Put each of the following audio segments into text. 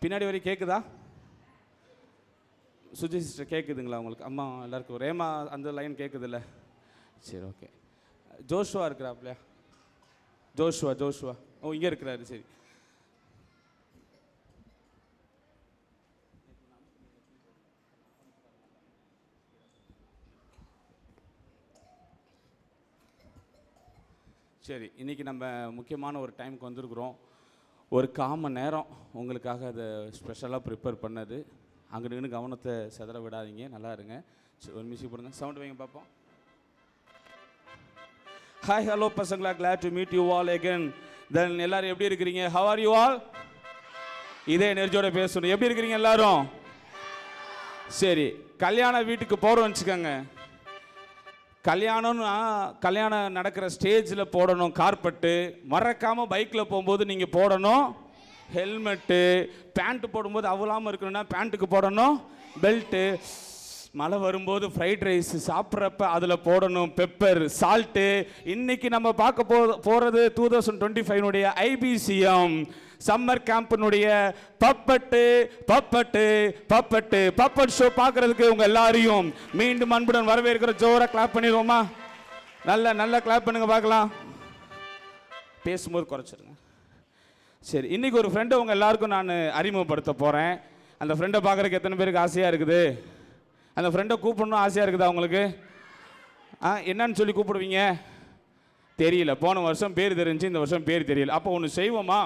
பின்னாடி வரைக்கும் கேட்குதா? சுஜி சிஸ்டர் கேட்குதுங்களா உங்களுக்கு? அம்மா எல்லாருக்கும் ரேமா அந்த லைன் கேட்குதுல்ல? சரி, ஓகே. ஜோஷுவா இருக்கிறாப்லையா? ஜோஷுவா ஓ, இங்கே இருக்கிறாரு. சரி, சரி. இன்றைக்கி நம்ம முக்கியமான ஒரு டைமுக்கு வந்திருக்கிறோம். ஒரு 1/4 மணி நேரம் உங்களுக்காக அதை ஸ்பெஷலாக ப்ரிப்பேர் பண்ணது. அங்கே நின்று கவனத்தை செதற விடாதீங்க, நல்லா இருங்க. சரி, ஒரு மியூசிக் போடுங்க, சவுண்ட் வைங்க பார்ப்போம். ஹாய், ஹலோ பசங்களா, glad to meet you all again. தென் எல்லாரும் எப்படி இருக்கிறீங்க? how are you all? இதே எனர்ஜியோட பேசணும். எப்படி இருக்கிறீங்க எல்லாரும்? சரி, கல்யாண வீட்டுக்கு போகிறோம்னு வச்சுக்கோங்க. கல்யாணம் நடக்கிற ஸ்டேஜில் போடணும் கார்பெட்டு. மறக்காமல் பைக்கில் போகும்போது நீங்கள் போடணும் ஹெல்மெட்டு. பேண்ட்டு போடும்போது அவ்வளாமல் இருக்கணும்னா பேண்ட்டுக்கு போடணும் பெல்ட்டு. மழை வரும்போது ஃப்ரைட் ரைஸ் சாப்பிட்றப்ப அதில் போடணும் பெப்பர், சால்ட்டு. இன்றைக்கி நம்ம பார்க்க போகிறது 2025 ஐபிசிஎம் சம்மர் கேம்பினுடைய பப்பட் ஷோ பார்க்கறதுக்கு உங்கள் எல்லாரையும் மீண்டும் அன்புடன் வரவேற்கிற. ஜோராக கிளாப் பண்ணிடுவோமா? நல்ல கிளாப் பண்ணுங்க பார்க்கலாம். பேசும்போது குறைச்சிருங்க. சரி, இன்றைக்கி ஒரு ஃப்ரெண்டை உங்கள் எல்லாருக்கும் நான் அறிமுகப்படுத்த போகிறேன். அந்த ஃப்ரெண்டை பார்க்குறதுக்கு எத்தனை பேருக்கு ஆசையாக இருக்குது? அந்த ஃப்ரெண்டை கூப்பிடணும் ஆசையாக இருக்குதா உங்களுக்கு? என்னன்னு சொல்லி கூப்பிடுவீங்க? தெரியல. போன வருஷம் பேர் தெரிஞ்சு, இந்த வருஷம் பேர் தெரியல. அப்போ ஒன்று செய்வோமா?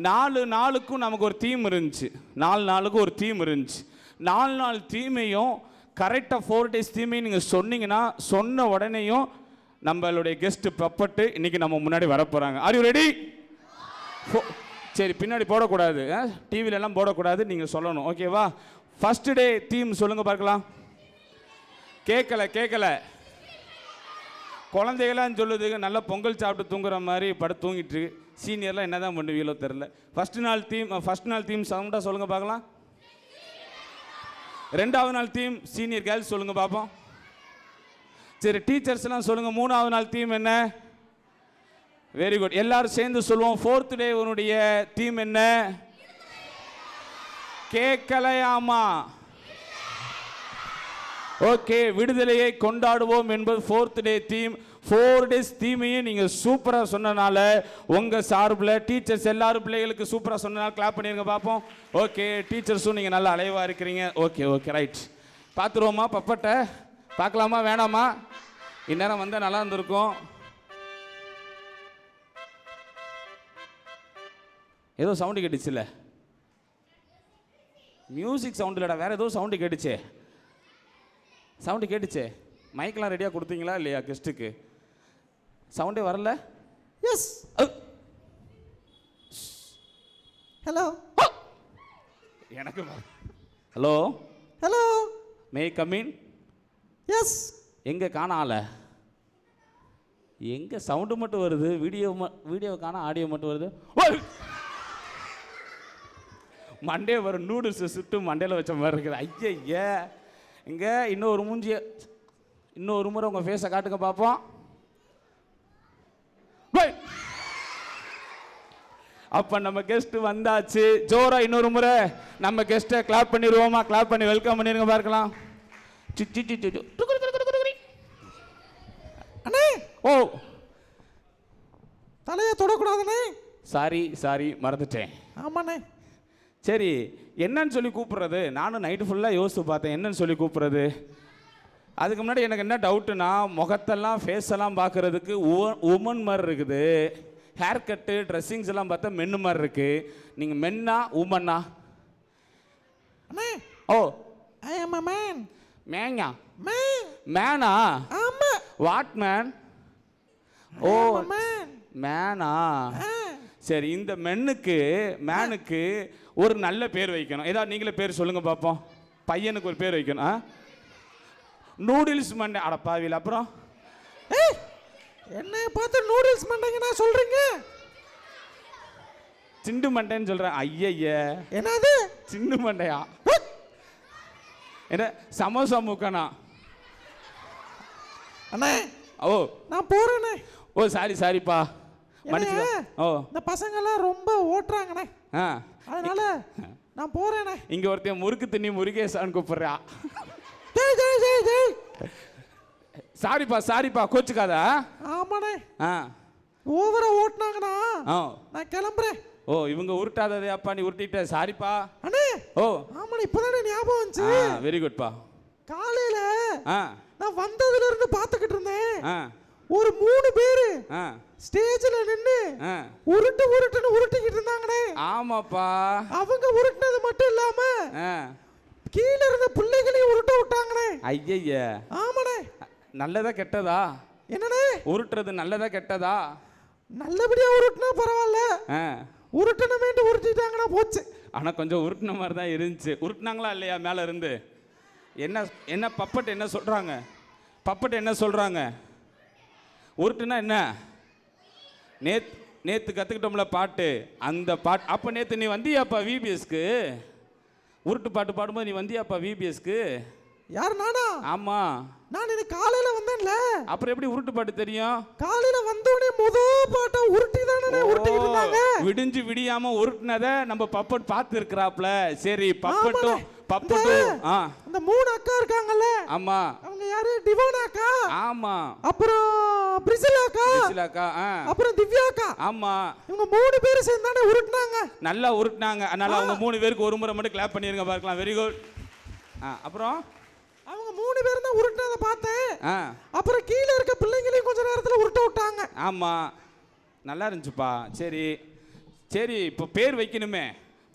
4 நாளுக்கும் நமக்கு ஒரு தீம் இருந்துச்சு. 4 நாளுக்கு ஒரு தீம் இருந்துச்சு. 4 நாள் தீமையும் கரெக்டாக 4 டேஸ் தீமையும் நீங்கள் சொன்னீங்கன்னா, சொன்ன உடனேயும் நம்மளுடைய கெஸ்ட்டு பப்பட்டு இன்றைக்கி நம்ம முன்னாடி வரப்போகிறாங்க. Are you ready? சரி, பின்னாடி போடக்கூடாது, டிவிலெல்லாம் போடக்கூடாது, நீங்கள் சொல்லணும், ஓகேவா? ஃபஸ்ட்டு டே தீம் சொல்லுங்கள் பார்க்கலாம். கேட்கல. குழந்தைகளாம் சொல்லுதுங்க, நல்லா பொங்கல் சாப்பிட்டு தூங்குற மாதிரி படுத்து தூங்கிட்டு. சீனியர்லாம் என்ன தான் பண்ணுவீங்களோ தெரில. ஃபஸ்ட் நாள் தீம் சவுண்டாக சொல்லுங்கள் பார்க்கலாம். 2வது நாள் தீம் சீனியர் கேர்ள்ஸ் சொல்லுங்கள் பார்ப்போம். சரி, டீச்சர்ஸ்லாம் சொல்லுங்கள். 3வது நாள் தீம் என்ன? வெரி குட், எல்லாரும் சேர்ந்து சொல்லுவோம். 4th டே உன்னுடைய தீம் என்ன? கேட்கலையாமா? ஓகே, விடுதலையை கொண்டாடுவோம் என்பது 4th டே தீம். 4 டேஸ் தீமையும் நீங்கள் சூப்பராக சொன்னனால உங்கள் சார்பில் டீச்சர்ஸ் எல்லாரும் பிள்ளைகளுக்கு சூப்பராக சொன்னனால கிளாப் பண்ணிடுங்க பார்ப்போம். ஓகே, டீச்சர்ஸும் நீங்கள் நல்லா அலைவாக இருக்கிறீங்க. Okay right. பார்த்துருவோமா பப்பட்டை? பார்க்கலாமா வேணாமா? இந்நேரம் வந்தால் நல்லா இருந்திருக்கும். ஏதோ சவுண்டு கேட்டுச்சுல்ல? மியூசிக் சவுண்டு இல்லைடா, வேறு ஏதோ சவுண்டு கேட்டுச்சே. மைக்கெலாம் ரெடியாக கொடுத்தீங்களா இல்லையா கெஸ்ட்டுக்கு? சவுண்டே வரல. எஸ். ஹலோ. எனக்கு hello may come in? Yes. எங்கே காணால? எங்கே சவுண்டு மட்டும் வருது, வீடியோ காண ஆடியோ மட்டும் வருது. மண்டே வரும் நூடுல்ஸ் சுட்டு மண்டையில் வச்ச மாதிரி இருக்குது. ஐயா, இங்கே இன்னொரு முறை உங்கள் ஃபேஸை காட்டுங்க பார்ப்போம். அப்போ நம்ம கெஸ்ட்டு வந்தாச்சு. ஜோரா இன்னொரு முறை நம்ம கெஸ்ட்டை கிளாப் பண்ணிடுவோமா? கிளாப் பண்ணி வெல்கம் பண்ணிடுங்க பார்க்கலாம். அண்ணே, ஓ தலையை தொடக்கூடாதுண்ணே. சாரி மறந்துட்டேன். ஆமாண்ணே. சரி, என்னன்னு சொல்லி கூப்பிட்றது? நானும் நைட்டு ஃபுல்லாக யோசித்து பார்த்தேன் என்னன்னு சொல்லி கூப்பிட்றது. அதுக்கு முன்னாடி எனக்கு என்ன டவுட்டுனா, முகத்தெல்லாம் ஃபேஸெல்லாம் பார்க்குறதுக்கு உமன் மாதிரி இருக்குது. ஹேர் கட்டு ட்ரெஸ்ஸிங்ஸ் எல்லாம் பார்த்தா மென்னு மாதிரி இருக்குது. நீங்கள் மென்னா உமன்னா? அண்ணே, ஓ ஐ அம் a man. மேனா? ஆமா. What man? ஓ மேனா? சரி, இந்த மேனுக்கு ஒரு நல்ல பேர் வைக்கணும். ஏதாவது நீங்களே பேர் சொல்லுங்க பார்ப்போம். பையனுக்கு ஒரு பேர் வைக்கணும். நூடுல்ஸ் மண்டை. அடப்பாவில. அப்புறம் என்ன பார்த்து நூடுல்ஸ் மண்டைங்க நான் சொல்றீங்க? சிண்டு மண்டைன்னு சொல்றேன். ஐய, என்னது சிண்டு மண்டையா? என்ன சமோசா மூக்கனா? அண்ணே, ஓ நான் போறேனே. ஓ சாரிப்பா. இந்த பசங்க எல்லாம் ரொம்ப ஓட்டுறாங்கண்ணே. அதனால நான் போறேனே. இங்க ஒருத்தன் முறுக்கு திண்ணி முருகேசான்னு கூப்பிடுறா. ஜெய் ஜெய் ஜெய் ஜெய். சாரிப்பா கோச்சுக்காத. ஆமாண்ணே. ஆ ஓவரா ஓட்டுனாங்கண்ணா. ஆ நான் கிளம்புறேன். ஓ இவங்க உருட்டாததே அப்பா, நீ உருட்டிட்ட. சாரிப்பா. அண்ணே. ஓ ஆமாண்ணே, இப்பதானே ஞாபகம் வந்துச்சு. வெரி குட்பா. காலையில ஆ நான் வந்ததுல இருந்து பாத்துக்கிட்டு இருந்தேன். ஆ ஒரு 3 பேரு ஆ ஸ்டேஜ்ல நின்னு ஆ உருட்டுன்னு உருட்டிக்கிட்டு இருந்தாங்கண்ணே. ஆமாப்பா. அவங்க உருட்டுனது மட்டும் இல்லாம ஆ கீழ இருந்த பிள்ளைகளையும் உருட்ட விட்டாங்கண்ணே. ஐயய்ய. ஆமாண்ணே. நல்லதா கெட்டதா? என்னண்ணே? உருட்டுறது நல்லதா கெட்டதா? நல்லபடியா உருட்டுனா பரவாயில்ல. ஆ உருட்டணுமேட்டு உருட்டிட்டாங்கண்ணா, போச்சு. ஆனா கொஞ்சம் உருட்டின மாதிரி தான் இருந்துச்சு. உருட்டினாங்களா இல்லையா மேல இருந்து? என்ன பப்பட் என்ன சொல்றாங்க? பப்பட் என்ன சொல்றாங்க? உருட்டுனா என்ன? நேத்து கத்துக்கிட்டோம்ல பாட்டு, அந்த பாட்டு. அப்ப நேத்து நீ வந்தியாப்பா விபிஎஸ்க்கு? உருட்டு பாட்டு பாடும்போது நீ வந்தியாப்பா விபிஎஸ்க்கு? யார், நானா? ஆமா. நான் இன்னைக்கு காலையில வந்தேன்ல. அப்புறம் எப்படி உருட்டு பாட்டு தெரியும்? காலையில வந்தோடனே பாட்டை உருட்டி தானே உருட்டிட்டு இருந்தாங்க. விடிஞ்சு விடியாம உருட்டுனத நம்ம பப்பட் பார்த்து இருக்கிறாப்ல. சரி, பப்பட்டும் அந்த 3 அக்கா இருக்காங்கல்ல. ஆமா. அவங்க யாரு? டிவோனா அக்கா. ஆமா. அப்புறம் பிரிசிலா அக்கா. அப்புறம் திவ்யா அக்கா. ஆமா. இவங்க 3 பேரும் சேர்ந்து தானே உருட்டுனாங்க. நல்லா உருட்டுனாங்க. அதனால அவங்க 3 பேருக்கு ஒரு முறை மட்டும் கிளாப் பண்ணிருங்க பார்க்கலாம். Very good. அப்புறம் அவங்க 3 பேரும் தான் உருட்டுனத பார்த்தேன். அப்புறம் கீழ இருக்க பிள்ளைங்களையும் கொஞ்ச நேரத்துல உருட்ட விட்டாங்க. ஆமா, நல்லா இருந்துச்சுப்பா. சரி சரி, இப்போ பேர் வைக்கணுமே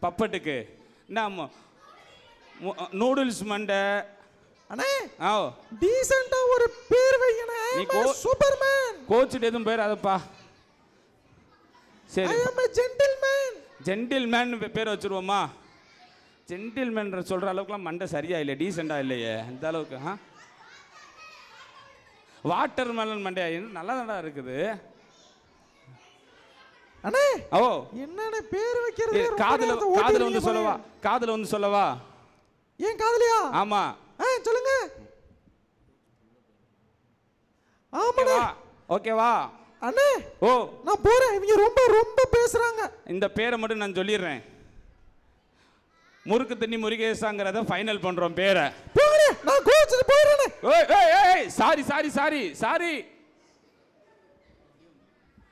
பப்பட்டுக்கு. என்ன நூடுல்ஸ் மண்டை. அண்ணே, டீசென்ட்டா ஒரு பேர் வைங்கண்ணே. சூப்பர்மேன். கோச்சுட்டு எதுவும் பேர் அதப்பா. சரி, ஐ அம் எ ஜென்டில்மேன். ஜென்டில்மேன் பேர் வச்சிருவோமா? ஜென்டில்மேன் சொல்ற அளவுக்குலாம் மண்டை சரியா இல்லை, டீசெண்டா இல்லையே அந்த அளவுக்கு. வாட்டர் மெலன் மண்டையா நல்லா தானடா இருக்குது. அண்ணே, ஓ என்னடா பேர் வைக்கிறது? காதுல வந்து சொல்லவா? ஏன் காதுலயா? ஆமா. சொல்லுங்க. ஆமாடா. ஓகேவா? அண்ணே, ஓ நான் போறேன். இவங்க ரொம்ப ரொம்ப பேசுறாங்க. இந்த பேரை மட்டும் நான் சொல்லிடுறேன். முறுக்கு தண்ணி முருகேசாங்கிறத ஃபைனல் பண்றோம் பேரை. போறே, நான் கோச்சிட்டு போறேனே. ஏய்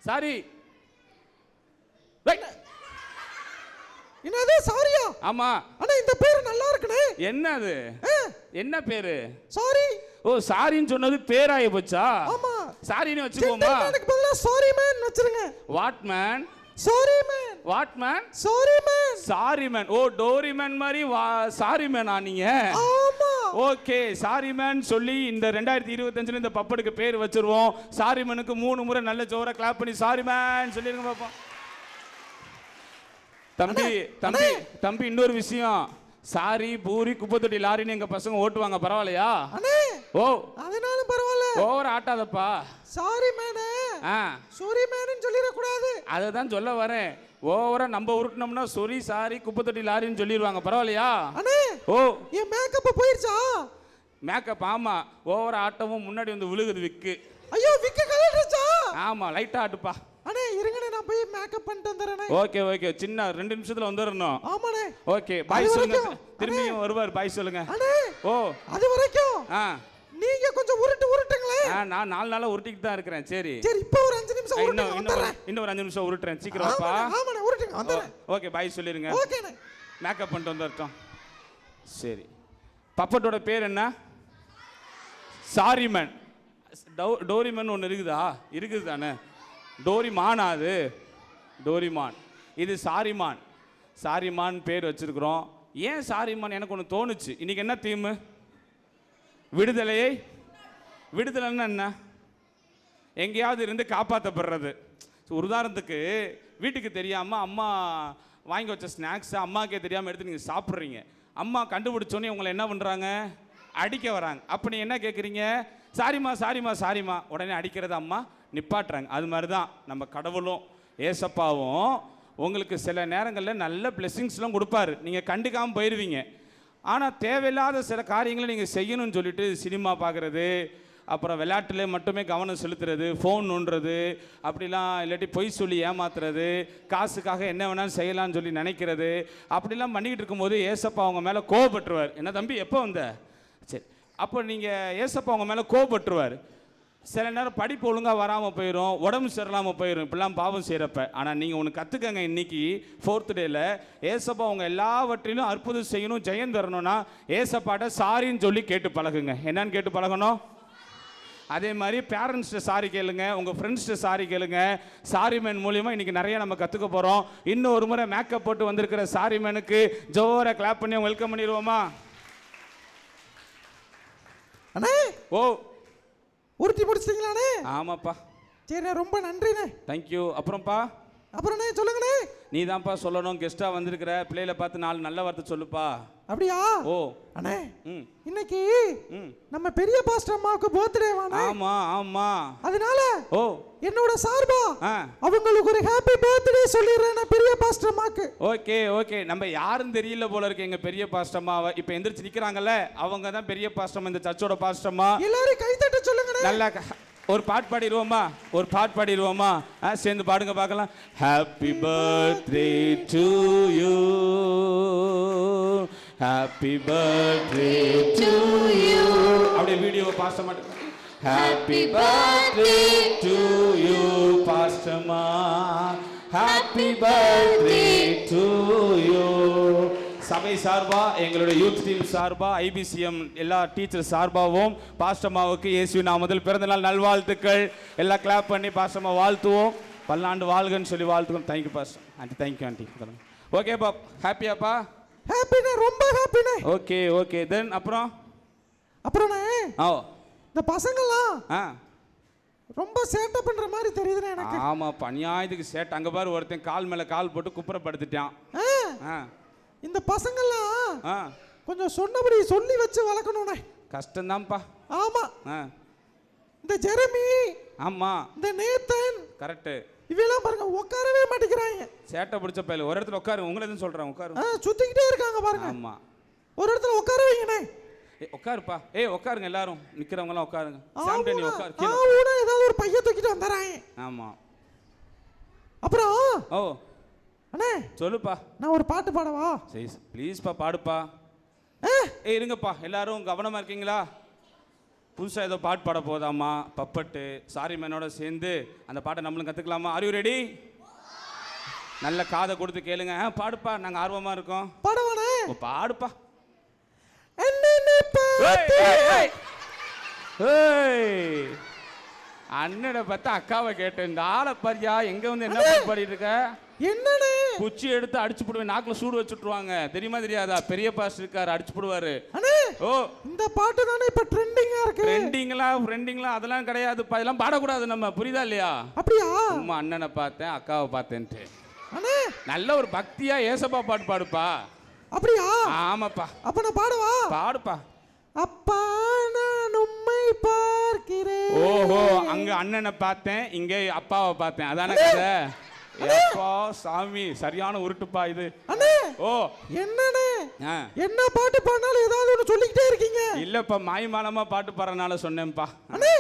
சாரி. என்னது சாரியா? ஆமா. அண்ணா, இந்த பேர் நல்லா இருக்குனே. என்னது? என்ன பேரு? சாரி. ஓ, சாரின்னு சொன்னது பேராய போச்சா? ஆமா. சாரின்னு வச்சுக்கோமா. எனக்கு பதிலா சாரி மேன் வச்சிருங்க. What man? Sorry man. What man? Sorry man. Sorry man. Oh, Dory man மாதிரி சாரி மேனா நீங்க? ஆமா. ஓகே, சாரி மேன் சொல்லி இந்த 2025 இந்த பப்படுக்கு பேர் வச்சிருவோம். சாரி மேனுக்கு 3 முறை நல்ல ஜோரா கிளாப் பண்ணி சாரி மேன் சொல்லிருங்க பாப்போம். தம்பி இன்னொரு விஷயம். சாரி, பூரி, குப்பத்தொட்டி, லாரின்னு எங்க பசங்க ஓட்டுவாங்க, பரவாயில்லையா? அண்ணே, ஓ அதனால பரவாயில்ல. ஓவர் ஆட்டாதப்பா. சாரி மேனே. சாரி மேனன்னு சொல்லிர கூடாது. அததான் சொல்ல வரேன். ஓவரா நம்ம உருட்டணும்னா சொரி, சாரி, குப்பத்தொட்டி, லாரின்னு சொல்லிடுவாங்க, பரவாயில்லையா? அண்ணே, ஓ என் மேக்கப் போயிருச்சா? மேக்கப் ஆமா, ஓவரா ஆட்டவும் முன்னாடி வந்து விழுகுது விக்கு. ஐயோ, விக்கு கலண்டுச்சா? ஆமா, லைட்டா ஆட்டுப்பா. அண்ணே, இருங்கண்ணே, நான் போய் மேக்கப் பண்ணிட்டு வந்துறேனே. ஓகே, சின்ன 2 நிமிஷத்துல வந்துறணும். ஆமாண்ணே. ஓகே, பாய் சொல்லுங்க. திரும்பியும் வருவார், பாய் சொல்லுங்க. அண்ணே, ஓ அது வரைக்கும் நீங்க கொஞ்சம் உருட்டுங்களே. நான் 4 நாளா உருட்டிட்டு தான் இருக்கிறேன். சரி, இப்போ ஒரு 5 நிமிஷம் உருட்டுங்க, வந்துறேன். இன்னும் ஒரு 5 நிமிஷம் உருட்டுறேன், சீக்கிரம் வாப்பா. ஆமாண்ணே, உருட்டுங்க, வந்துறேன். ஓகே, பாய் சொல்லிருங்க. ஓகேண்ணே. மேக்கப் பண்ணிட்டு வந்துறோம். சரி, பப்பட்டோட பேர் என்ன? சாரிமேன். டோரிமேன் ஒன்று இருக்குது தானே? டோரிமானா? அது டோரிமான். இது சாரிமான் பேர் வச்சிருக்கிறோம். ஏன் சாரிமான்? எனக்கு ஒன்று தோணுச்சு. இன்னைக்கு என்ன தீம்? விடுதலைன்னா என்ன? எங்கேயாவது இருந்து காப்பாற்றப்படுறது. ஒரு உதாரணத்துக்கு, வீட்டுக்கு தெரியாமல் அம்மா வாங்கி வச்ச ஸ்நாக்ஸை அம்மாக்கே தெரியாமல் எடுத்து நீங்கள் சாப்பிட்றீங்க. அம்மா கண்டுபிடிச்சோன்னே உங்களை என்ன பண்ணுறாங்க? அடிக்க வராங்க. அப்போ நீங்கள் என்ன கேட்குறீங்க? சாரிம்மா. உடனே அடிக்கிறத அம்மா நிப்பாட்டுறாங்க. அது மாதிரி தான் நம்ம கடவுளும் ஏசப்பாவும் உங்களுக்கு சில நேரங்களில் நல்ல பிளெஸிங்ஸ்லாம் கொடுப்பாரு. நீங்கள் கண்டுக்காமல் போயிடுவீங்க. ஆனால் தேவையில்லாத சில காரியங்களை நீங்கள் செய்யணும்னு சொல்லிட்டு சினிமா பார்க்குறது, அப்புறம் விளையாட்டுல மட்டுமே கவனம் செலுத்துறது, ஃபோன் நோண்டுறது, அப்படிலாம் இல்லாட்டி பொய் சொல்லி ஏமாத்துறது, காசுக்காக என்ன வேணாலும் செய்யலாம்னு சொல்லி நினைக்கிறது, அப்படிலாம் பண்ணிக்கிட்டு இருக்கும்போது ஏசப்பா அவங்க மேலே கோபப்பட்டுருவார். என்ன தம்பி எப்போ வந்த? சரி, அப்போ நீங்கள் ஏசப்பா அவங்க மேலே கோபப்பட்டுருவார். சில நேரம் படிப்பு ஒழுங்காக வராமல் போயிடும், உடம்பு சரியில்லாமல் போயிடும், இப்படிலாம் பாவம் செய்கிறப்ப. ஆனால் நீங்கள் ஒன்று கற்றுக்கங்க, இன்னைக்கு 4th டேயில் ஏசப்பா அவங்க எல்லாவற்றிலும் அற்புதம் செய்யணும், ஜெயம் தரணும்னா ஏசப்பாட்ட சாரின்னு சொல்லி கேட்டு பழகுங்க. என்னன்னு கேட்டு பழகணும்? அதே மாதிரி பேரண்ட்ஸ்ட்டு சாரி கேளுங்க, உங்கள் ஃப்ரெண்ட்ஸ்ட்டு சாரி கேளுங்க. சாரி மேன் மூலியமாக இன்றைக்கி நிறைய நம்ம கற்றுக்க போகிறோம். இன்னும் ஒரு முறை மேக்கப் போட்டு வந்திருக்கிற சாரி மேனுக்கு ஜோரை கிளாப் பண்ணி வெல்கம் பண்ணிடுவோமா? அண்ணே, ஓ உருட்டி முடிச்சிட்டீங்களாண்ணே? ஆமாப்பா. சரி, ரொம்ப நன்றிண்ணே. தேங்க்யூ. அப்புறம்ப்பா அப்புறண்ணே சொல்லுங்கண்ணே. நீ தான்ப்பா சொல்லணும், கெஸ்ட்டாக வந்திருக்கிற பிள்ளைகளை பார்த்து 4 நல்ல வார்த்தை சொல்லுப்பா. அப்படியா? ஓ அண்ணே, இன்னைக்கு ம் நம்ம பெரிய பாஸ்டர் அம்மாவுக்கு பர்த்டே வாண்ணே. ஆமா ஆமா. அதனால ஓ என்னோட சார்பா அவங்களுக்கு ஒரு ஹாப்பி பர்த்டே சொல்லிடுறேன் பெரிய பாஸ்டர் அம்மாக்கு. Okay okay. நம்ம யாரும் தெரியல போல இருக்கு எங்க பெரிய பாஸ்டர் அம்மா. இப்போ எந்திரிச்சு நிக்கிறாங்கல்ல, அவங்க தான் பெரிய பாஸ்டர் அம்மா, இந்த சர்ச்சோட பாஸ்டர் அம்மா. எல்லாரும் கை தட்ட சொல்லுங்க. நல்லா ஒரு பாட்டு பாடிடுவோமா? ஒரு பாட்டு பாடிடுவோமா? சேர்ந்து பாடுங்க பார்க்கலாம். Happy birthday to you, happy birthday to you. அப்படியே வீடியோ பாஸ்டர் மாட்டு. ஹாப்பி பர்த்டே டு யூ பாஸ்டர்மா, ஹாப்பி பர்த்டே டு யூ. சபை சார்பா, எங்களுடைய யூத் டீம் சார்பா, ஐபிசிஎம் எல்லா டீச்சர் சார்பாகவும் பாஸ்டம்மாவுக்கு இயேசுவின் நாமத்தில் பிறந்தநாள் நல்வாழ்த்துக்கள். எல்லாம் கிளாப் பண்ணி பாஸ்டம்மா வாழ்த்துவோம். பல்லாண்டு வாழ்கன்னு சொல்லி வாழ்த்துவோம். Thank you pastor aunty. Thank you aunty. ஓகேப்பா, ஹாப்பியாப்பா? ஹாப்பினே, ரொம்ப ஹாப்பினே. Okay okay. தென் அப்புறம்ண்ணே, இந்த பசங்கள்லாம் ரொம்ப சேட்டை பண்ற மாதிரி தெரியுதுண்ணே எனக்கு. ஆமா, பனியாயத்துக்கு சேட்டை. அங்க பாரு, ஒருத்தன் கால் மேல கால் போட்டு குப்புறப்படுத்திட்டான். இந்த பசங்கள்லாம் கொஞ்சம் சொன்னபடி சொல்லி வச்சு வளர்க்கணும்ண்ணே. கஷ்டம்தான்ப்பா. ஆமா, இந்த ஜெரமி, ஆமா, இந்த நேத்தன், கரெக்ட், இவெல்லாம் பாருங்க உட்காரவே மாட்டேங்கிறாங்க. சேட்டை பிடிச்ச பையல. ஒரு இடத்துல உட்காரு, உங்களை எதுவும் சொல்றேன், உட்காரு. சுத்திக்கிட்டே இருக்காங்க பாருங்க. ஆமா, ஒரு இடத்துல உட்கார வைங்கண்ணே. உட்காருப்பா. உட்காருங்க எல்லாரும், நிக்கிறவங்க எல்லாம் உட்காருங்க. சாப்பிட்டு நீ உட்காரு. ஏதாவது ஒரு பைய தூக்கிட்டு வந்துறாங்க. ஆமா. அப்புறம் அண்ணே சொல்லுப்பா. நான் ஒரு பாட்டு பாடவா? சரி ப்ளீஸ்ப்பா, பாடுப்பா. இருங்கப்பா, எல்லாரும் கவனமா இருக்கீங்களா? புதுசாக ஏதோ பாட்டு பாட போதாமா? பப்பட்டு சாரி மேனோட சேர்ந்து அந்த பாட்டை நம்மளும் கற்றுக்கலாமா? Are you ready? நல்ல காதை கொடுத்து கேளுங்க. பாடுப்பா, நாங்கள் ஆர்வமாக இருக்கோம். பாடுவானே? பாடுப்பா. அண்ணனை பார்த்தா அக்காவை கேட்டேன். இந்த ஆளை பாரியா, எங்க வந்து என்ன பாடிட்டு இருக்க? என்னன்னு குச்சி எடுத்து அடிச்சு போடுவேன், நாக்குல சூடு வச்சுட்டுருவாங்க. தெரியுமா தெரியாதா? பெரிய பாஸ்டர் இருக்காரு, அடிச்சு போடுவாரு. ஓ, இந்த பாட்டு தானே இப்ப ட்ரெண்டிங்கா இருக்கு. ட்ரெண்டிங்லாம் அதெல்லாம் கிடையாதுப்பா. இதெல்லாம் பாடக்கூடாது நம்ம, புரியுதா இல்லையா? அப்படியா? அம்மா அண்ணனை பார்த்தேன், அக்காவை பார்த்தேன்ட்டு. நல்ல ஒரு பக்தியா ஏசப்பா பாட்டு பாடுப்பா. அப்படியா? ஆமாப்பா. அப்ப நான் பாடுவா? பாடுப்பா. அப்பா நான் உம்மை பார்க்கிறேன். ஓஹோ, அங்க அண்ணனை பார்த்தேன், இங்க அப்பாவை பார்த்தேன், அதானே கதை? அப்பா சாமி, சரியான உருட்டுப்பா இது. அண்ணே, ஓ என்னண்ணே, என்ன பாட்டு பாடினாலும் ஏதாவது ஒன்று சொல்லிக்கிட்டே இருக்கீங்க. இல்லப்பா, மாயமாலமா பாட்டு பாடுறனால சொன்னேன்ப்பா. அண்ணே,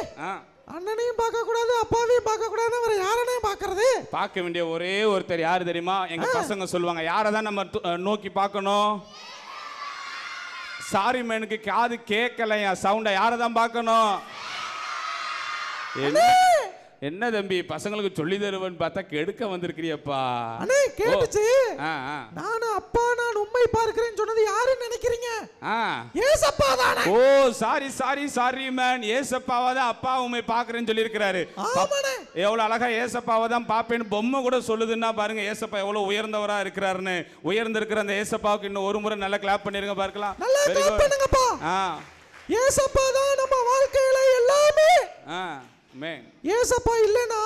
அண்ணனையும் பார்க்க கூடாது, அப்பாவையும் பார்க்க கூடாது, வேற யாரனையும் பார்க்கறது? பார்க்க வேண்டிய ஒரே ஒருத்தர் யாரு தெரியுமா? எங்க பசங்க சொல்லுவாங்க, யாரை தான் நம்ம நோக்கி பார்க்கணும்? சாரி மேனுக்கு காது கேட்கலையா சவுண்டா, யாரை தான் பார்க்கணும்? என்ன தம்பி, பசங்களுக்கு சொல்லி தருவன்னு பார்த்தா கெடுக்க வந்திருக்கிறியப்பா. அண்ணே கேட்டுச்சு. நானும் அப்பா நான் உம்மை பார்க்கிறேன்னு சொன்னது யாருன்னு நினைக்கிறீங்க? ஏசப்பா தானே. ஓ சாரி சாரி சாரி மேன், ஏசப்பாவை தான் அப்பா உம்மை பார்க்கிறேன்னு சொல்லி இருக்கிறாரு. ஆமாண்ணே. எவ்வளவு அழகா ஏசப்பாவை தான் பார்ப்பேன்னு பொம்மை கூட சொல்லுதுன்னா பாருங்க, ஏசப்பா எவ்வளவு உயர்ந்தவரா இருக்கிறாருன்னு. உயர்ந்திருக்கிற அந்த ஏசப்பாவுக்கு இன்னும் ஒரு முறை நல்லா கிளாப் பண்ணிருங்க பார்க்கலாம். நல்லா கிளாப் பண்ணுங்கப்பா. ஏசப்பா தான் நம்ம வாழ்க்கையில எல்லாமே. ஏசப்பா இல்லனா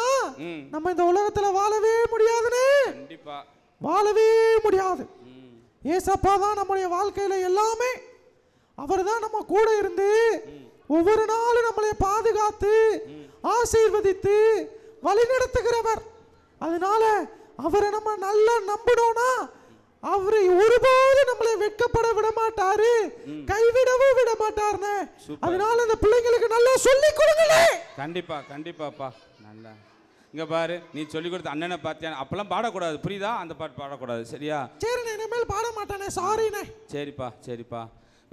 நம்ம இந்த உலகத்துல வாழவே முடியாதுனே. கண்டிப்பா வாழவே முடியாது. ஏசப்பா தான் நம்முடைய வாழ்க்கையில எல்லாமே. அவர்தான் நம்ம கூட இருந்து ஒவ்வொரு நாளும் நம்மளை பாதுகாத்து ஆசீர்வதித்து வழிநடத்துகிறவர். அதனால அவரை நம்ம நல்லா நம்பணும்னா அவரை ஒருபோதும் நம்மளை வெட்கப்பட விட மாட்டாரு, கைவிடவும் விட மாட்டாருன்னு. அதனால அந்த பிள்ளைங்களுக்கு நல்லா சொல்லி கொடுங்களே. கண்டிப்பா கண்டிப்பாப்பா. நல்லா இங்க பாரு, நீ சொல்லி கொடுத்த அண்ணனை பார்த்தியா? அப்பெல்லாம் பாடக்கூடாது, புரியுதா? அந்த பாட்டு பாடக்கூடாது, சரியா? சரிண்ணே, இனிமேல் பாட மாட்டானே, சாரிண்ணே. சரிப்பா சரிப்பா.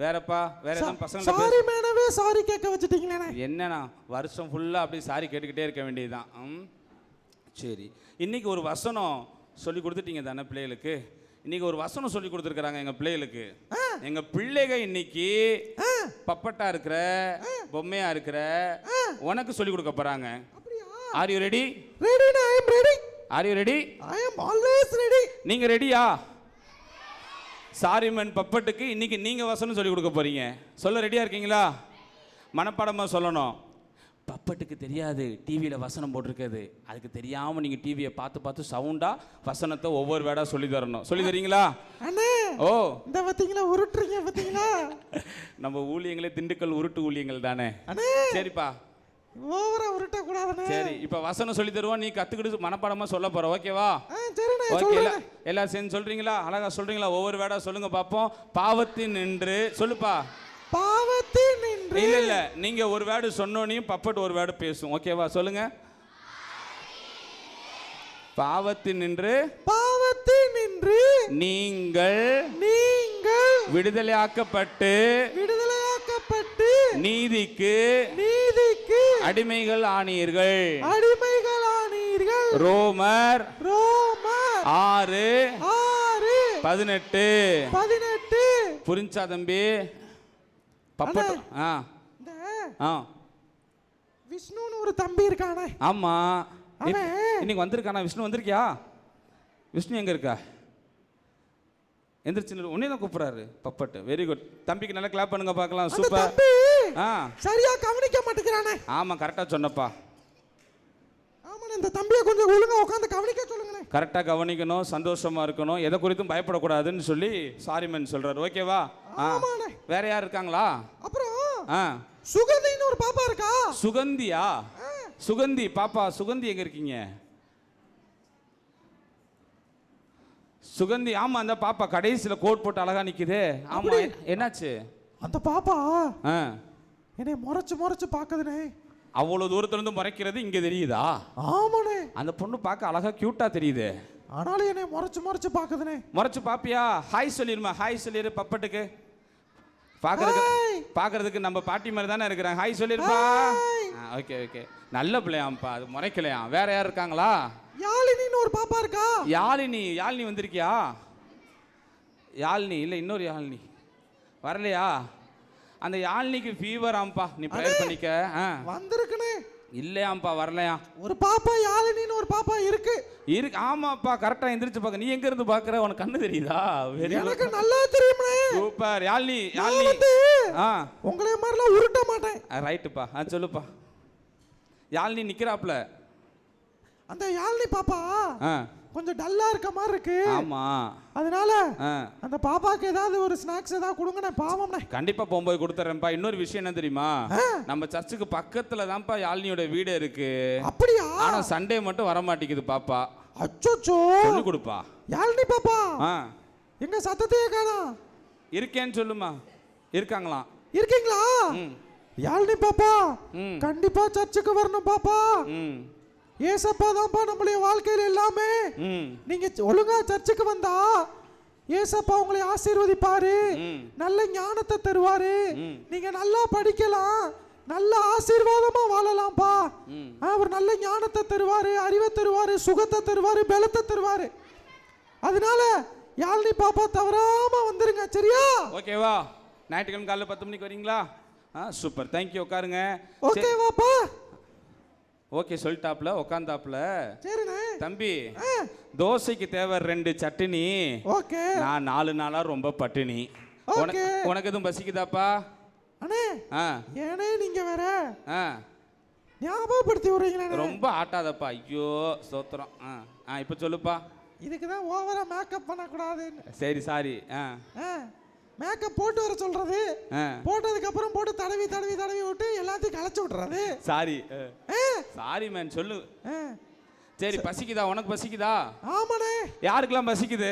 வேறப்பா, வேற ஏதாவது பசங்க? சாரி மேனவே சாரி கேட்க வச்சுட்டீங்களே. என்னண்ணா வருஷம் ஃபுல்லா அப்படி சாரி கேட்டுக்கிட்டே இருக்க வேண்டியதுதான். சரி, இன்னைக்கு ஒரு வசனம் சொல்லி கொடுத்துட்டீங்க தானே பிள்ளைகளுக்கு? இன்னைக்கு ஒரு வசனம் சொல்லி கொடுத்துருக்காங்க எங்க பிள்ளைகளுக்கு. எங்க பிள்ளைங்க இன்னைக்கு பப்பட்டா இருக்கிற, பொம்மையா இருக்கிற உனக்கு சொல்லி கொடுக்க போறாங்க. Are you ready? Ready, I am ready. Are you ready? I am always ready. நீங்க ரெடியா? சாரிமன் பப்பட்டுக்கு இன்னைக்கு நீங்க வசனம் சொல்லி கொடுக்க போறீங்க. சொல்ல ரெடியா இருக்கீங்களா? மனப்பாடமா சொல்லணும். பப்பட்டுக்கு தெரியாது டிவியில் வசனம் போட்டிருக்காது. அதுக்கு தெரியாமல் நீங்கள் டிவியை பார்த்து பார்த்து சவுண்டாக வசனத்தை ஒவ்வொரு வேடாக சொல்லி தரணும். சொல்லி தரீங்களா? அண்ணே, ஓ இந்த பார்த்தீங்களா, உருட்டுறீங்க பார்த்தீங்களா? நம்ம ஊழியங்களே திண்டுக்கல் உருட்டு ஊழியங்கள் தானே. சரிப்பா, ஓவரா உருட்ட கூடாதுண்ணே. சரி, இப்போ வசனம் சொல்லி தருவோம், நீ கற்றுக்கிட்டு மனப்பாடமாக சொல்ல போகிற. ஓகேவா? சரிண்ணே. ஓகே, எல்லாரும் சேர்ந்து சொல்கிறீங்களா? அழகா சொல்கிறீங்களா? ஒவ்வொரு வேடாக சொல்லுங்க பார்ப்போம். பாவத்தின் நின்று சொல்லுப்பா. பாவத்தின் நின்று. இல்ல இல்ல, நீங்க ஒரு வேர்டு சொன்னோனையும் பப்பட் ஒரு வேர்டு பேசும். ஓகேவா? சொல்லுங்க. பாவத்தின் நின்று. பாவத்தின் நின்று நீங்கள் விடுதலையாக்கப்பட்டு நீதிக்கு அடிமைகள் ஆனீர்கள். ரோமர் 6:18. புரிஞ்சா தம்பி? பப்பட். விஷ்ணுன்னு ஒரு தம்பி இருக்கானே. ஆமா, இன்னைக்கு வந்திருக்கானா? விஷ்ணு வந்திருக்கியா? விஷ்ணு எங்க இருக்கா? எந்திரிச்சு உன்னை தான் கூப்பிடுறாரு பப்பட். Very good. தம்பிக்கு நல்லா கிளாப் பண்ணுங்க பார்க்கலாம். சூப்பர். சரியா கவனிக்க மாட்டேங்கிறானே. ஆமா, கரெக்டா சொன்னப்பா. ஆமாண்ணே, இந்த தம்பியை கொஞ்சம் ஒழுங்கா உட்காந்து கவனிக்க சொல்லுங்கண்ணே. கரெக்டா கவனிக்கணும், சந்தோஷமா இருக்கணும், எதை குறித்தும் பயப்படக்கூடாதுன்னு சொல்லி சாரிமன் சொல்றாரு. ஓகேவா? ஆமாண்ணே. வேற யார் இருக்காங்களா? அப்புறம் சுகந்தின்னு ஒரு பாப்பா இருக்கா. சுகந்தியா? சுகந்தி பாப்பா. சுகந்தி எங்க இருக்கீங்க? சுகந்தி. ஆமா, அந்த பாப்பா கடைசியில கோட் போட்டு அழகா நிக்குது. ஆமா, என்னாச்சு? அந்த பாப்பா என்னை முறைச்சு பாக்குதுனே. அவ்வளவு தூரத்துல இருந்து முறைக்கிறது இங்க தெரியுதா? ஆமாண்ணே. அந்த பொண்ணு பார்க்க அழகா கியூட்டா தெரியுது. ஆனாலும் என்னை முறைச்சு பாக்குதுனே. முறைச்சு பாப்பியா? ஹாய் சொல்லிருமா. ஹாய் சொல்லிரு பப்பட்டுக்கு. பாக்குறதுக்கு நம்ம பாட்டி மாதிரி தானே இருக்கிறாங்க. ஹாய் சொல்லிருப்பா. ஓகே ஓகே, நல்ல பிள்ளையாம்ப்பா, அது முறைக்கலையாம். வேற யார் இருக்காங்களா? யாழினின்னு ஒரு பாப்பா இருக்கா. யாழினி வந்திருக்கியா? யாழினி இல்ல, இன்னொரு யாழினி வரலையா? அந்த யாழினிக்கு ஃபீவர் ஆம்பா, நீ ப்ரேயர் பண்ணிக்க. வந்திருக்குனே. இல்லையாம்பா, வரலையா? ஒரு பாப்பா யாழினின்னு ஒரு பாப்பா இருக்கு. ஆமாப்பா, கரெக்டா எந்திரிச்சு பாக்க. நீ எங்க இருந்து பாக்குற? உனக்கு கண்ணு தெரியுதா? எனக்கு நல்லா தெரியுமே. சூப்பர். யாழினி உங்களே மாதிரிலாம் உருட்ட மாட்டேன். ரைட்டுப்பா. சொல்லுப்பா. யாழினி நிக்கிறாப்ல. அந்த யாழினி பாப்பா கொஞ்சம் டல்லா இருக்க மாதிரி இருக்கு. ஆமா, அதனால அந்த பாப்பாக்கு ஏதாவது ஒரு ஸ்நாக்ஸ் ஏதாவது கொடுங்கண்ணே, பாவம்ண்ணே. கண்டிப்பா போகும்போது கொடுத்துறேன்ப்பா. இன்னொரு விஷயம் என்ன தெரியுமா? நம்ம சர்ச்சுக்கு பக்கத்துல தான்ப்பா யாழினியோட வீடு இருக்கு. அப்படியா? ஆனா சண்டே மட்டும் வர மாட்டேங்குது பாப்பா. அச்சோச்சோ, சொல்லி கொடுப்பா. யாழினி பாப்பா எங்க சத்தத்தையே காணோம். இருக்கேன்னு சொல்லுமா. இருக்காங்களாம். இருக்கீங்களா? யாழினி பாப்பா கண்டிப்பா சர்ச்சுக்கு வரணும் பாப்பா. ஏசப்பா தான்ப்பா நம்மளுடைய வாழ்க்கையில் எல்லாமே. நீங்க ஒழுங்கா சர்ச்சுக்கு வந்தா ஏசப்பா உங்களை ஆசீர்வதிப்பாரு, நல்ல ஞானத்தை தருவாரு, நீங்க நல்லா படிக்கலாம், நல்ல ஆசீர்வாதமா வாழலாம்ப்பா. அவர் நல்ல ஞானத்தை தருவாரு, அறிவை தருவாரு, சுகத்தை தருவாரு, பலத்தை தருவாரு. அதனால யாழினி பாப்பா தவறாம வந்துருங்க, சரியா? ஓகேவா? ஞாயிற்றுக்கிழமை காலையில் 10 மணிக்கு வரீங்களா? Super, thank you. உட்காருங்க. ஓகேவாப்பா? ஓகே சொல்லிட்டாப்ல, உட்காந்தாப்ல. சரிண்ணே. தம்பி, தோசைக்கு தேவை 2 சட்னி. ஓகே. நான் 4 நாளா ரொம்ப பட்டினி. உனக்கு எதுவும் பசிக்குதாப்பா? அண்ணே, ஏனே நீங்க வேற ஞாபகப்படுத்தி விடுறீங்களே. ரொம்ப ஆட்டாதப்பா. ஐயோ சோத்திரம். இப்போ சொல்லுப்பா. இதுக்கு தான் ஓவரா மேக்கப் பண்ணக்கூடாதுன்னு. சரி, சாரி. மேக்கப் போட்டு வர சொல்றது, போட்டதுக்கு அப்புறம் போட்டு தடவி விட்டு எல்லாத்தையும் கலச்சு விட்டுறது. சாரி மேன், சொல்லு. சரி, பசிக்குதா? உனக்கு பசிக்குதா? ஆமாண்ணே. யாருக்கெல்லாம் பசிக்குது?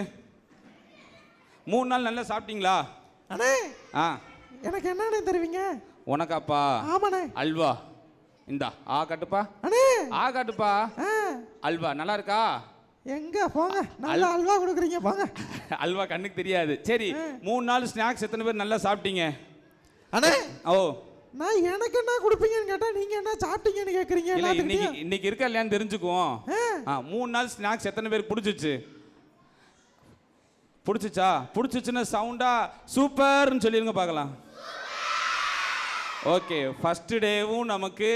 3 நாள் நல்லா சாப்பிட்டீங்களா? அண்ணே ஆ எனக்கு என்னண்ணே தருவீங்க? உனக்காப்பா ஆமாண்ணே. அல்வா இந்தா. ஆ காட்டுப்பா. அண்ணே ஆ காட்டுப்பா. அல்வா நல்லா இருக்கா? எங்க போங்க, நல்ல அல்வா கொடுக்குறீங்க போங்க. அல்வா கண்ணுக்கு தெரியாது. சரி 3 நாள் ஸ்நாக்ஸ் எத்தனை பேர் நல்லா சாப்பிட்டீங்க? அண்ணே ஓ நான் எனக்கு என்ன கொடுப்பீங்கன்னு கேட்டா நீங்க என்ன சாப்பிட்டீங்கன்னு கேக்குறீங்க. இல்ல இன்னைக்கு இருக்கா இல்லையான்னு தெரிஞ்சுக்குவோம். 3 நாள் ஸ்நாக்ஸ் எத்தனை பேருக்கு பிடிச்சிச்சு? பிடிச்சிச்சா? பிடிச்சிச்சுன்னா சவுண்டா சூப்பர்னு சொல்லிருங்க பார்க்கலாம். ஓகே, ஃபர்ஸ்ட் டேவும் நமக்கு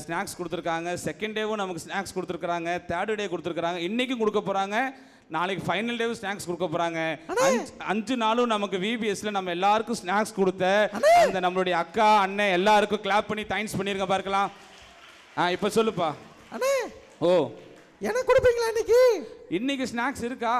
ஸ்நாக்ஸ் கொடுத்துருக்காங்க, செகண்ட் டேவும் நமக்கு ஸ்நாக்ஸ் கொடுத்துருக்குறாங்க, தேர்ட் டே கொடுத்துருக்குறாங்க, இன்றைக்கும் கொடுக்க போகிறாங்க, நாளைக்கு ஃபைனல் டேவும் ஸ்நாக்ஸ் கொடுக்க போகிறாங்க. 5 நாளும் நமக்கு விபிஎஸ்ல நம்ம எல்லாருக்கும் ஸ்நாக்ஸ் கொடுத்த அந்த நம்மளுடைய அக்கா அண்ணன் எல்லாருக்கும் கிளாப் பண்ணி தேங்க்ஸ் பண்ணிருங்க பார்க்கலாம். இப்போ சொல்லுப்பா. அண்ணே ஓ எனக்கு கொடுப்பீங்களா இன்னைக்கு? இன்னைக்கு ஸ்நாக்ஸ் இருக்கா?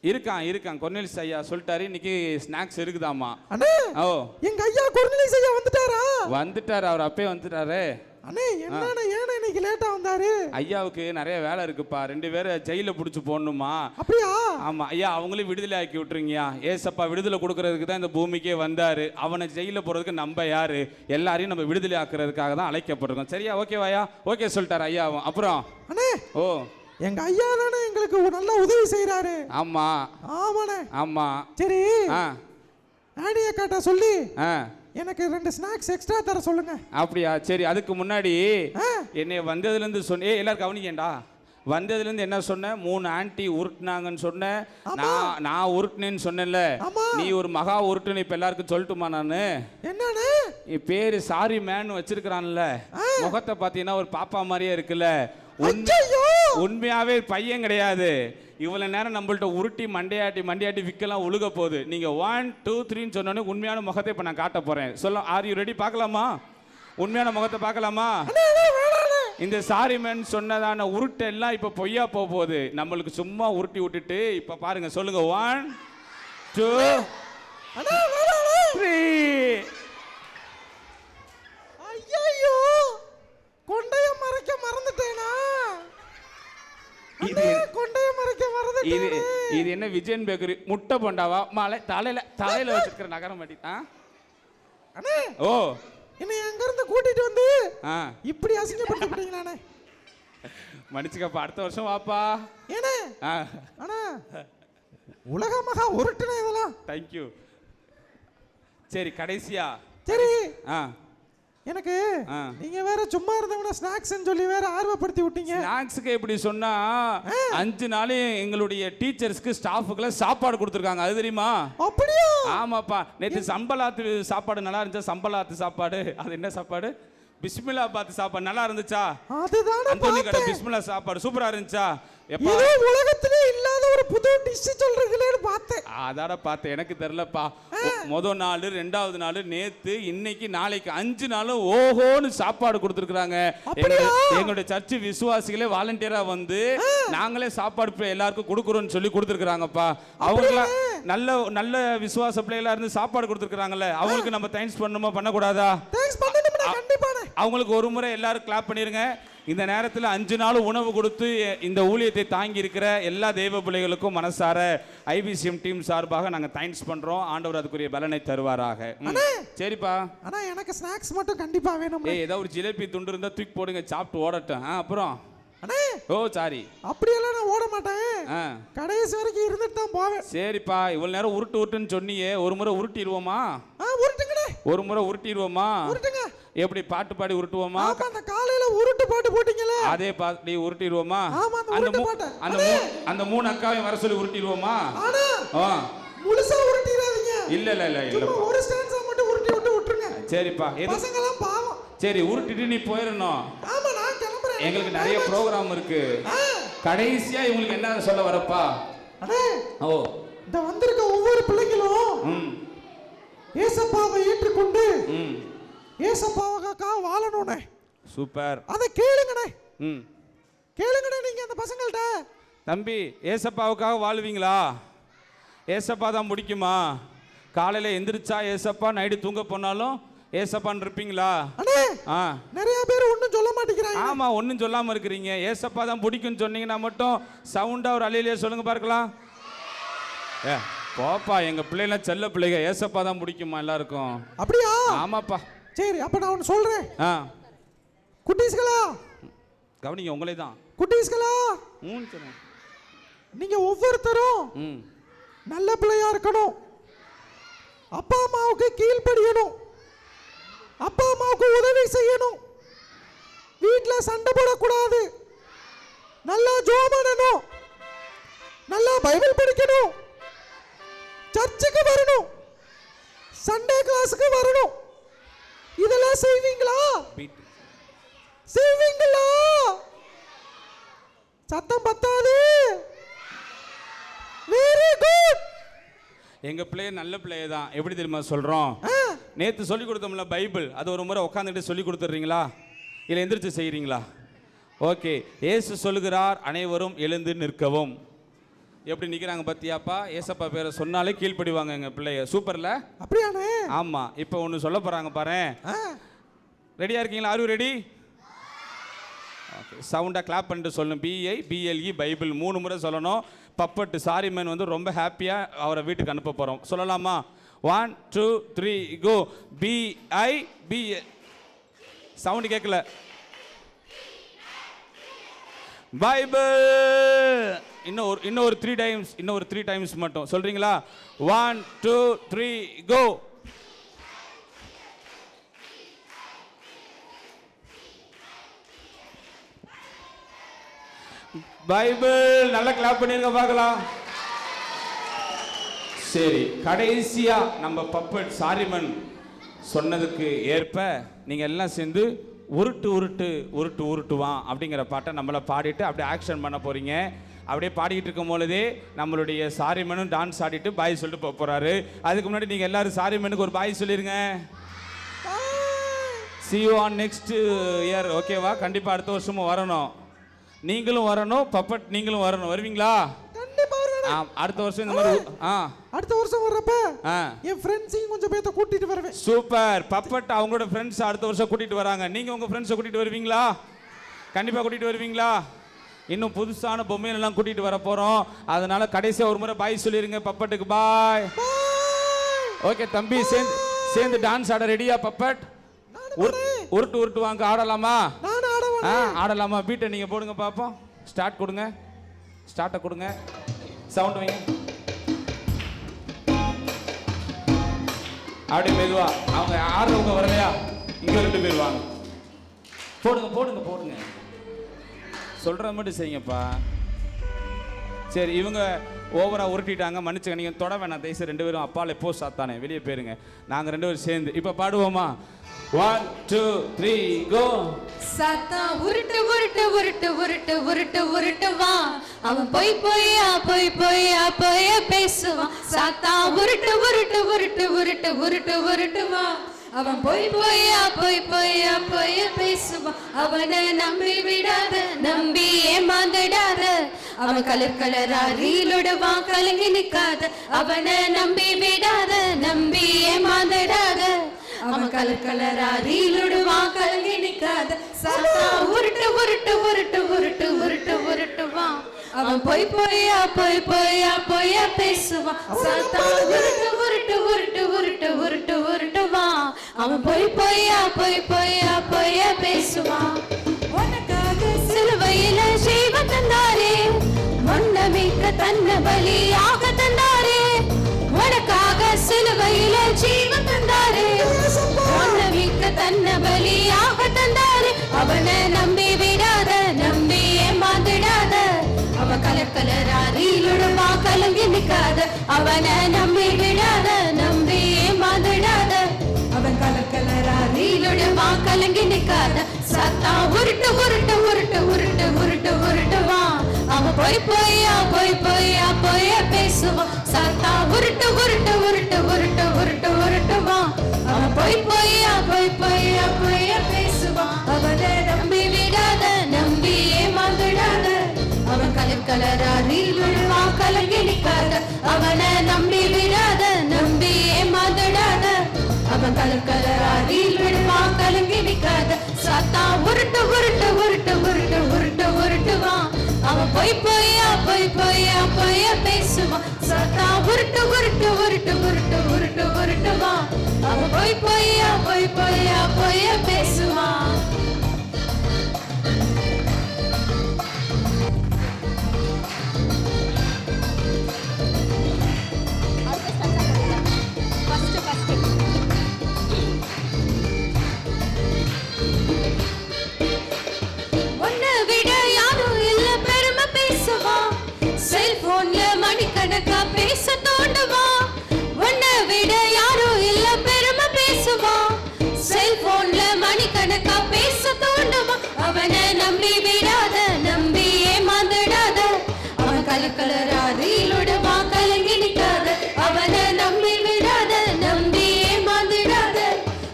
இருக்கான் கொர்னேலியஸ் ஐயா சொல்லிட்டாரு இன்னைக்கு ஸ்நாக்ஸ் இருக்குதாமா. அண்ணே ஓ எங்க ஐயா கொர்னேலியஸ் ஐயா வந்துட்டாரா? அவர் அப்பே வந்துட்டாரு. அண்ணே என்னண்ணே ஏன் இன்னைக்கு லேட்டா வந்தாரு? ஐயாவுக்கு நிறைய வேலை இருக்குப்பா, 2 பேரை ஜெயில பிடிச்சி போடணுமா. அப்படியா? ஆமா ஐயா, அவங்களையும் விடுதலை ஆக்கி விட்டுருங்கயா. ஏசப்பா விடுதலை கொடுக்கறதுக்கு தான் இந்த பூமிக்கே வந்தாரு. அவனை ஜெயில போறதுக்கு நம்ம யாரு? எல்லாரையும் நம்ம விடுதலை ஆக்குறதுக்காக தான் அழைக்கப்பட்டிருக்கோம். சரியா? ஓகேவாயா? ஓகே சொல்லிட்டாரு ஐயாவும். அப்புறம் அண்ணே ஓ எங்க ஐயா தானே எங்களுக்கு நல்ல உதவி செய்யறாரு. ஆமா ஆமாண்ணே. ஆமா சரி ஆடிய காட்ட சொல்லி எனக்கு 2 ஸ்நாக்ஸ் எக்ஸ்ட்ரா தர சொல்லுங்க. அப்படியா? சரி, அதுக்கு முன்னாடி என்னை வந்ததுலேருந்து சொன்னே எல்லாரும் கவனிக்கேண்டா. வந்ததுலேருந்து என்ன சொன்ன? 3 ஆன்ட்டி உருட்டுனாங்கன்னு சொன்னேன். நான் உருட்டுனேன்னு சொன்னேன்ல, நீ ஒரு மகா உருட்டுன்னு இப்போ எல்லாருக்கும் சொல்லட்டுமா? நான் என்னன்னு என் பேரு சாரி மேன் வச்சிருக்கிறான்ல, முகத்தை பார்த்தீங்கன்னா ஒரு பாப்பா மாதிரியே இருக்குல்ல, உண்மையாவே பையன் கிடையாது. இவ்வளவு நேரம் நம்மள்ட்ட உருட்டி மண்டையாட்டி விற்கலாம் ஒழுக போகுது. நீங்க 1 2 3ன்னு சொன்னோன்னே உண்மையான முகத்தை இப்ப நான் காட்ட போறேன். சொல்ல ஆர் யூ ரெடி? பார்க்கலாமா? உண்மையான முகத்தை பார்க்கலாமா? இந்த சாரி மேன் சொன்னதான உருட்டு எல்லாம் இப்ப பொய்யா போகுது. நம்மளுக்கு சும்மா உருட்டி விட்டுட்டு இப்ப பாருங்க. சொல்லுங்க 1 2 3. ஐயோ கொண்டைய மறைக்க மறந்துட்டேனா? இது என்ன விஜயன் பேக்கரி முட்டை போண்டாவா? தலையில வச்சிருக்கிற நகரம் மாட்டிட்டான். ஓ என்ன எங்க இருந்து கூட்டிட்டு வந்து இப்படி அசிங்கப்படுத்திட்டீங்களானே? மன்னிச்சுக்கப்பா, அடுத்த வருஷம் வாப்பா. ஏனே அண்ணா உலக மகா உருட்டுனே இதெல்லாம். Thank you. சரி கடைசியா சரி எனக்கு நீங்க வேற சும்மா இருந்தவன ஸ்நாக்ஸ்னு சொல்லி வேற ஆர்வப்படுத்தி விட்டீங்க. ஸ்நாக்ஸ்க்கு எப்படி சொன்னா 5 நாள் எங்களுடைய டீச்சர்ஸ்க்கு ஸ்டாஃப்க்குலாம் சாப்பாடு கொடுத்துருக்காங்க. அது தெரியுமா? அப்படியா? ஆமாப்பா. நேற்று சம்பளாத்து சாப்பாடு நல்லா இருந்துச்சா? சம்பளாத்து சாப்பாடு அது என்ன சாப்பாடு? பிஸ்மில்லா பாத் சாப்பாடு நல்லா இருந்துச்சா? அதுதானே அந்தோனி கடை பிஸ்மில்லா சாப்பாடு சூப்பரா இருந்துச்சா? எப்பா உலகத்திலே இல்லாத ஒரு புது டிஷ் சொல்றீங்களேன்னு பார்த்தேன். அதாட பார்த்தேன், எனக்கு தெரியலப்பா. முதல் நாள், 2வது நாள், நேத்து, இன்னைக்கு, நாளைக்கு 5 நாளும் ஓஹோன்னு சாப்பாடு கொடுத்துருக்காங்க. எங்களுடைய சர்ச்சு விசுவாசிகளே வாலண்டியரா வந்து நாங்களே சாப்பாடு எல்லாருக்கும் கொடுக்குறோம்னு சொல்லி கொடுத்துருக்காங்கப்பா. அவங்களாம் நல்ல நல்ல விசுவாச பிள்ளைகளா இருந்து சாப்பாடு கொடுத்துருக்காங்கல்ல, அவங்களுக்கு நம்ம தேங்க்ஸ் பண்ணணுமா பண்ணக்கூடாதா? அவங்களுக்கு ஒரு முறை எல்லாரும் கிளாப் பண்ணிருங்க. இந்த நேரத்தில் 5 நாள் உணவு கொடுத்து இந்த ஊழியத்தை தாங்கி இருக்கிற எல்லா தெய்வ பிள்ளைகளுக்கும் மனசார ஐபிசிஎம் டீம் சார்பாக நாங்கள் தேங்க்ஸ் பண்றோம். ஆண்டவர் அதுக்குரிய பலனை தருவாராக. சரிப்பா. ஆனா எனக்கு ஸ்நாக்ஸ் மட்டும் கண்டிப்பா வேணும். ஏதோ ஒரு ஜிலேபி துண்டு இருந்தா தூக்கி போடுங்க, சாப்பிட்டு ஓடட்டும். அப்புறம் ஓ சாரி, அப்படியெல்லாம் நான் ஓட மாட்டேன். கடைசி வரைக்கும் இருந்துட்டு தான் போவேன். சரிப்பா. இவ்வளவு நேரம் உருட்டுன்னு சொன்னியே, ஒரு முறை உருட்டிடுவோமா? ஒரு முறை உருட்டிடுவோமா? எப்படி பாட்டு பாடி உருட்டுவோமா? அந்த காலையில உருட்டு பாட்டு போட்டீங்களே, அதே பாட்டு உருட்டிடுவோமா? அந்த 3 அக்காவையும் வர சொல்லி உருட்டிடுவோமா? முழுசா உருட்டிடாதீங்க. இல்ல ஒரு ஸ்டான்ஸா மட்டும் உருட்டி விட்டுருங்க. சரிப்பா. பசங்க எல்லாம் பாவம். சரி உருட்டிட்டு நீ போயிடணும். ஆமா நான் கிளம்புறேன். எங்களுக்கு நிறைய ப்ரோகிராம் இருக்கு. கடைசியா இவங்களுக்கு என்ன சொல்ல வரப்பா? ஓ இந்த வந்திருக்க ஒவ்வொரு பிள்ளைங்களும் ஏசப்பாவை ஏற்றுக்கொண்டு ஏசப்பாவுக்காக வாழணும்னே. சூப்பர். அதை கேளுங்கண்ணே. கேளுங்கண்ணே நீங்க அந்த பசங்கள்ட்ட. தம்பி, ஏசப்பாவுக்காக வாழ்வீங்களா? ஏசப்பா தான் பிடிக்குமா? காலையில எந்திரிச்சா ஏசப்பா, நைட்டு தூங்க போனாலும் ஏசப்பான்னு இருப்பீங்களா? நிறைய பேர் ஒன்றும் சொல்ல மாட்டேங்கிறாங்க. ஆமா, ஒன்றும் சொல்லாம இருக்கிறீங்க. ஏசப்பா தான் பிடிக்கும்னு சொன்னீங்கன்னா மட்டும் சவுண்டா ஒரு அலையிலேயே சொல்லுங்க பார்க்கலாம். ஏ போப்பா, எங்க பிள்ளைலாம் செல்ல பிள்ளைங்க, ஏசப்பா தான் பிடிக்குமா எல்லாருக்கும். அப்படியா? ஆமாப்பா. சரி, அப்ப நான் ஒன்று சொல்றேன். குட்டீஸ்களா, கவனிங்க, உங்களே தான். குட்டீஸ்களா, நீங்க ஒவ்வொருத்தரும் நல்ல பிள்ளையா இருக்கணும், அப்பா அம்மாவுக்கு கீழ்ப்படியணும், அப்பா அம்மாவுக்கு உதவி செய்யணும், வீட்டுல சண்டை போடக்கூடாது, நல்லா ஜெபம் பண்ணணும், நல்லா பைபிள் படிக்கணும், சர்ச்சுக்கு வரணும், சண்டே கிளாஸுக்கு வரணும். இதெல்லாம் செய்வீங்களா? செய்வீங்களா? சத்தம் பத்தாது. Very good. எங்க பிள்ளைய நல்ல பிள்ளைய தான். எப்படி தெரியுமா சொல்றோம்? நேத்து சொல்லி கொடுத்தோம்ல பைபிள், அது ஒரு முறை உட்காந்துட்டு சொல்லி கொடுத்துறீங்களா, இல்லை எந்திரிச்சு செய்கிறீங்களா? ஓகே. இயேசு சொல்லுகிறார், அனைவரும் எழுந்து நிற்கவும். எப்படி நிற்கிறாங்க பத்தியாப்பா? ஏசப்பா பேரை சொன்னாலே கீழ்ப்படிவாங்க எங்க பிள்ளைய. சூப்பர்ல? அப்படியானே? ஆமா. இப்போ ஒன்று சொல்ல போறாங்க பாரு. ரெடியா இருக்கீங்களா? Are you ready? ஓகே. சவுண்டாக கிளாப் பண்ணிட்டு சொல்லணும். BIBLE பைபிள் 3 முறை சொல்லணும். பப்பட் சாரிமேன் வந்து ரொம்ப ஹாப்பியாக அவரை வீட்டுக்கு அனுப்ப போகிறோம். சொல்லலாமா? 1 2 3 கோ. BIBL. சவுண்டு கேட்கல. பைபிள். இன்னொரு 3 டைம்ஸ், இன்னொரு 3 டைம்ஸ் மட்டும் சொல்றீங்களா? 1 2 3 கோ. பைபிள். நல்லா கிளாப் பண்ணிருங்க பார்க்கலாம். சரி, கடைசியா நம்ம பப்பட் சாரிமன் சொன்னதுக்கு ஏற்ப நீங்க எல்லாம் சேர்ந்து உருட்டு உருட்டு உருட்டு உருட்டுவான் அப்படிங்கிற பாட்டை நம்மளை பாடிட்டு அப்படியே ஆக்ஷன் பண்ண போறீங்க. அப்படியே பாடிக்கிட்டு இருக்கும் பொழுதே நம்மளுடைய சாரிமனும் டான்ஸ் ஆடிட்டு பாய் சொல்லிட்டு போக போறாரு. அதுக்கு முன்னாடி நீங்க எல்லாரும் சாரிமனுக்கு ஒரு பாய் சொல்லிருங்க. See you on next year. ஓகேவா? கண்டிப்பா அடுத்த வருஷமும் வரணும். நீங்களும் வரணும், பப்பட் நீங்களும் வரணும். வருவீங்களா? கண்டிப்பா வரணும். அடுத்த வருஷம் இந்த மாதிரி அடுத்த வருஷம் வர்றப்ப என் ஃப்ரெண்ட்ஸையும் கொஞ்சம் பேத்த கூட்டிட்டு வருவேன். சூப்பர். பப்பட் அவங்களோட ஃப்ரெண்ட்ஸ் அடுத்த வருஷம் கூட்டிட்டு வராங்க. நீங்க உங்க ஃப்ரெண்ட்ஸை கூட்டிட்டு வருவீங்களா? கண்டிப்பா கூட்டிட்டு வருவீங்களா? இன்னும் புதுசான பொம்மையெல்லாம் கூட்டிட்டு வர போறோம். அதனால கடைசியா ஒரு முறை பாய் சொல்லிருங்க பப்பட்டுக்கு. பாய். ஓகே தம்பி, சேர்ந்து டான்ஸ் ஆட ரெடியா? பப்பட் உருட்டு உருட்டு வாங்க. ஆடலாமா? ஆடலாமா? பீட்டை நீங்க போடுங்க பாப்போம். ஸ்டார்ட் கொடுங்க. ஸ்டார்ட்டை கொடுங்க. சவுண்ட் வைங்க. அப்படியே மெதுவா. அவங்க ஆடுறவங்க வரலையா? இங்க 2 பேர் வாங்க. போடுங்க போடுங்க போடுங்க. சொல்றத மட்டும் செய்யுங்கப்பா. சரி, இவங்க ஓவரா உருட்டிட்டாங்க, மன்னிச்சுங்க. நீங்க தொட வேணாம் தயவுசெய்து. 2 பேரும் அப்பாலே போ சாத்தானே, வெளியே போயிருங்க. நாங்க 2 பேரும் சேர்ந்து இப்ப பாடுவோமா? 1 2 3 கோ. சாத்தா உருட்டு உருட்டு உருட்டு உருட்டு உருட்டு உருட்டுவா, அவன் போய் போயா போய் போயா போய பேசுவான். சாத்தா உருட்டு உருட்டு உருட்டு உருட்டு உருட்டு உருட்டுவா, அவன் போய் போயா போய் போயா போய பேசுவான். அவனை நம்பி விடாத, நம்பி ஏமாந்துடாத. அவன் கலர் கலரா ரீலுடுவான், கலங்கி நிக்காத. அவனை நம்பி விடாத, நம்பி ஏமாந்துடாத. அவன் கலர் கலரா ரீலுடுவான், கலங்கி நிக்காத. சாத்தா உருட்டு உருட்டு உருட்டு உருட்டு உருட்டு உருட்டுவான், அவன் போய் போயா போய் போயா போய பேசுவான். சாத்தா உருட்டு உருட்டு உருட்டு உருட்டு உருட்டு உருட்டுவான், அவன் போய் போயா போய் போயா போய பேசுவான். உனக்காக சிலுவையில ஜீவன் தந்தாரே, மன்னமிக்க தன்னை பலியாக தந்தாரே. உனக்காக சிலுவையில ஜீவன் தந்தாரே, மன்னமிக்க தன்னை பலியாக தந்தாரே. அவனை நம்பி விடாத, நம்பி ஏமாந்துடாத. அவன் கலர் கலரா ரீலுடுவா, கலங்கி நிக்காத. அவனை நம்பி விடாத, நம்பி ஏமாந்துடாத. அவன் கலர் கலரா ரீலுடுவா, கலங்கி நிக்காத. சத்தா உருட்டு உருட்டு உருட்டு உருட்டு உருட்டு உருட்டுவான், அவன் போய் போயா போய் போயா போய பேசுவான். சத்தா உருட்டு உருட்டு உருட்டு உருட்டு உருட்டு உருட்டுவான், அவன் போய் போயா போய் போயா போய பேசுவான். அவனை நம்பி விடாத, நம்பி ஏமாந்துடாத. அவன் கலர் கலரா ரீலுடுவா, கலங்கி நிக்காத. அவனை நம்பி விடாத, நம்பி ஏமாந்துடாத. அவன் கலர் கலரா ரீலுடுவா, கலங்கி நிக்காத. சாத்தா உருட்டு உருட்டு உருட்டு உருட்டு உருட்டு உருட்டுவான், அவன் பொய் பொய்யா பொய் பொய்யா பொய்ய பேசுவான் சாத்தான் உருட்டு உருட்டு உருட்டு உருட்டு உருட்டு உருட்டுவான் அவன் பொய் பொய்யா பொய் பொய்யா பொய்ய பேசுவான் செல்போன்ல மணிக்கணக்கா பேச தோண்டுவா உன்னை விட யாரும் இல்ல பெருமை பேசுவா செல்போன்ல மணிக்கணக்கா பேச தோண்டுவா அவனை நம்பி விடாத நம்பி ஏமாந்துடாத அவன் கலக்கலரா ரீலுடுவா கலங்கி நிக்காத அவனை நம்பி விடாத நம்பி ஏமாந்துடாத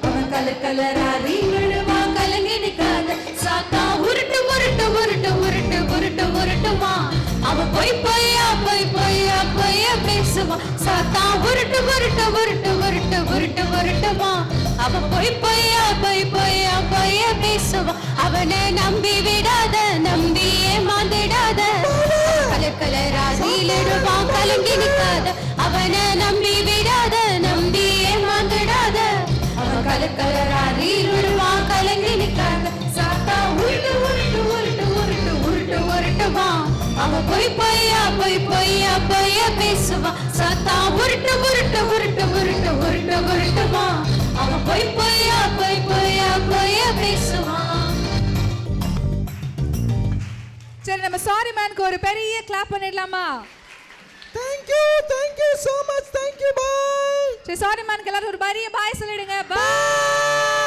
அவன் கலக்கலரா ரீலுடுவா கலங்கி நிக்காத சாத்தா உருட்டு உருட்டு உருட்டு உருட்டு உருட்டு உருட்டுமா அவன் பொய் பொய்யா பொய் பொய்யா பொய்ய பேசுவான் சாத்தான் உருட்டு உருட்டு உருட்டு உருட்டு உருட்டு உருட்டுமா அவன் பொய் பொய்யா பொய் பொய்யா பொய்ய பேசுவான் அவனை நம்பி விடாத நம்பி ஏமாந்துடாத கலக்கலராசிலிடுவான் கலங்கி நிற்காத அவனை நம்பி விடாத நம்பி ஏமாந்துடாத அவன் கலக்கலராசிலிடுவான் கலங்கி நிற்காத சாத்தான் உருட்டு உருட்டு உருட்டு உருட்டு உருட்டு உருட்டுவான் அவன் பொய் பொய்யா பொய் பொய்யா பொய்ய பேசுவான் சாத்தான் உருட்டு உருட்டு உருட்டு உருட்டு உருட்டு உருட்டுவான் அவன் பொய் பொய்யா பொய் பொய்யா பொய்ய பேசுவான். சரி நம்ம சாரி மேனுக்கு ஒரு பெரிய கிளாப் பண்ணிடலாமா? Thank you so much, thank you, bye. சரி சாரி மேனுக்கு எல்லாரும் ஒரு பெரிய பாய் சொல்லிடுங்க. பாய்.